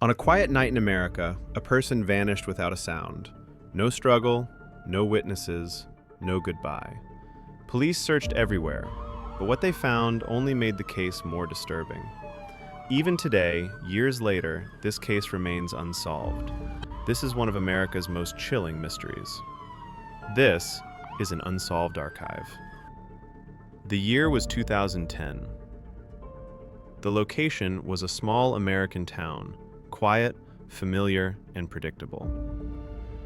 On a quiet night in America, a person vanished without a sound. No struggle, no witnesses, no goodbye. Police searched everywhere, but what they found only made the case more disturbing. Even today, years later, this case remains unsolved. This is one of America's most chilling mysteries. This is an unsolved archive. The year was 2010. The location was a small American town, quiet, familiar, and predictable.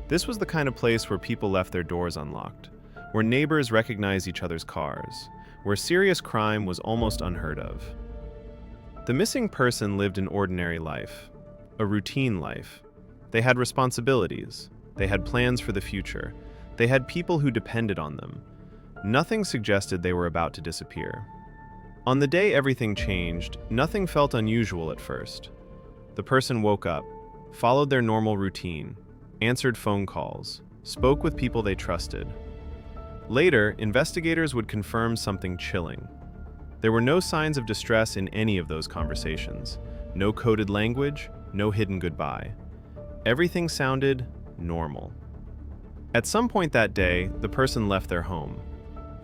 This was the kind of place where people left their doors unlocked, where neighbors recognized each other's cars, where serious crime was almost unheard of. The missing person lived an ordinary life, a routine life. They had responsibilities, they had plans for the future, they had people who depended on them. Nothing suggested they were about to disappear. On the day everything changed, nothing felt unusual at first. The person woke up, followed their normal routine, answered phone calls, spoke with people they trusted. Later, investigators would confirm something chilling. There were no signs of distress in any of those conversations. No coded language, no hidden goodbye. Everything sounded normal. At some point that day, the person left their home.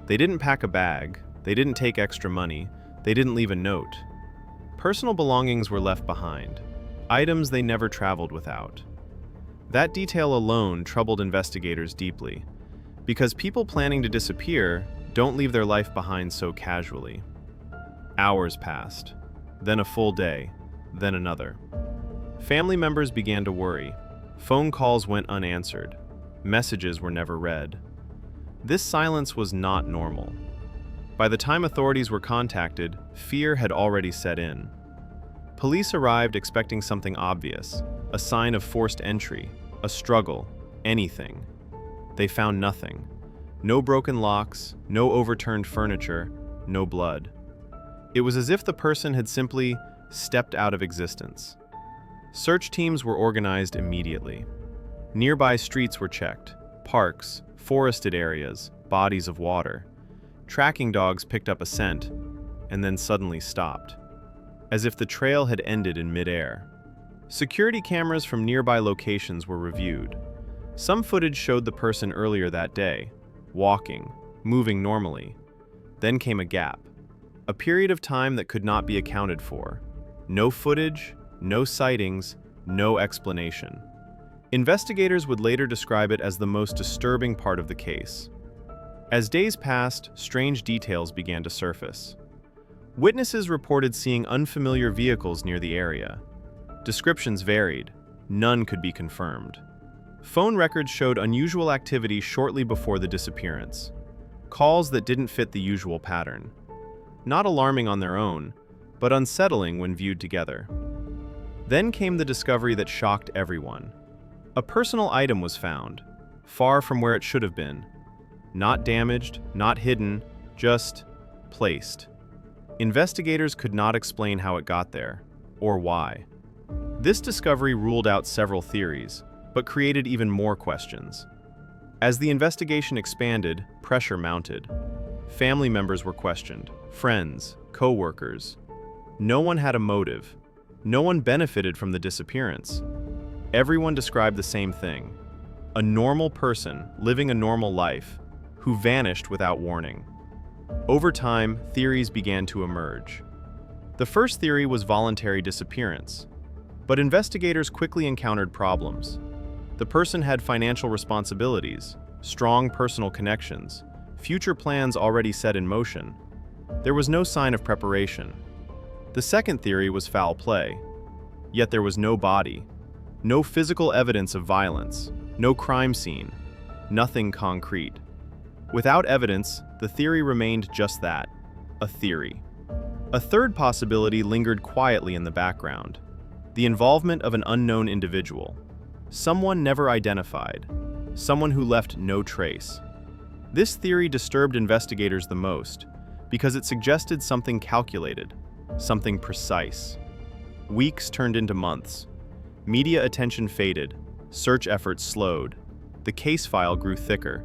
They didn't pack a bag, they didn't take extra money, they didn't leave a note. Personal belongings were left behind, items they never traveled without. That detail alone troubled investigators deeply, because people planning to disappear don't leave their life behind so casually. Hours passed, then a full day, then another. Family members began to worry. Phone calls went unanswered. Messages were never read. This silence was not normal. By the time authorities were contacted, fear had already set in. Police arrived expecting something obvious, a sign of forced entry, a struggle, anything. They found nothing. No broken locks, no overturned furniture, no blood. It was as if the person had simply stepped out of existence. Search teams were organized immediately. Nearby streets were checked, parks, forested areas, bodies of water. Tracking dogs picked up a scent, and then suddenly stopped, as if the trail had ended in midair. Security cameras from nearby locations were reviewed. Some footage showed the person earlier that day, walking, moving normally. Then came a gap, a period of time that could not be accounted for. No footage, no sightings, no explanation. Investigators would later describe it as the most disturbing part of the case. As days passed, strange details began to surface. Witnesses reported seeing unfamiliar vehicles near the area. Descriptions varied. None could be confirmed. Phone records showed unusual activity shortly before the disappearance. Calls that didn't fit the usual pattern. Not alarming on their own, but unsettling when viewed together. Then came the discovery that shocked everyone. A personal item was found, far from where it should have been. Not damaged, not hidden, just placed. Investigators could not explain how it got there, or why. This discovery ruled out several theories, but created even more questions. As the investigation expanded, pressure mounted. Family members were questioned, friends, co-workers. No one had a motive. No one benefited from the disappearance. Everyone described the same thing: a normal person living a normal life who vanished without warning. Over time, theories began to emerge. The first theory was voluntary disappearance, but investigators quickly encountered problems. The person had financial responsibilities, strong personal connections, future plans already set in motion. There was no sign of preparation. The second theory was foul play, yet there was no body. No physical evidence of violence, no crime scene, nothing concrete. Without evidence, the theory remained just that, a theory. A third possibility lingered quietly in the background: the involvement of an unknown individual, someone never identified, someone who left no trace. This theory disturbed investigators the most because it suggested something calculated, something precise. Weeks turned into months. Media attention faded, search efforts slowed. The case file grew thicker,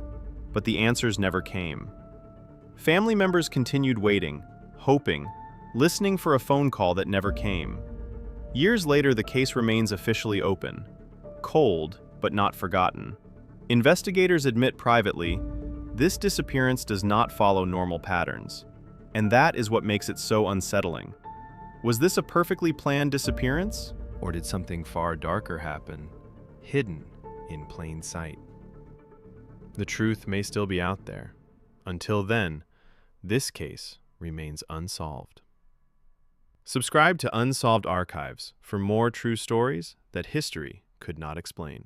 but the answers never came. Family members continued waiting, hoping, listening for a phone call that never came. Years later, the case remains officially open. Cold, but not forgotten. Investigators admit privately, this disappearance does not follow normal patterns. And that is what makes it so unsettling. Was this a perfectly planned disappearance? Or did something far darker happen, hidden in plain sight? The truth may still be out there. Until then, this case remains unsolved. Subscribe to Unsolved Archives for more true stories that history could not explain.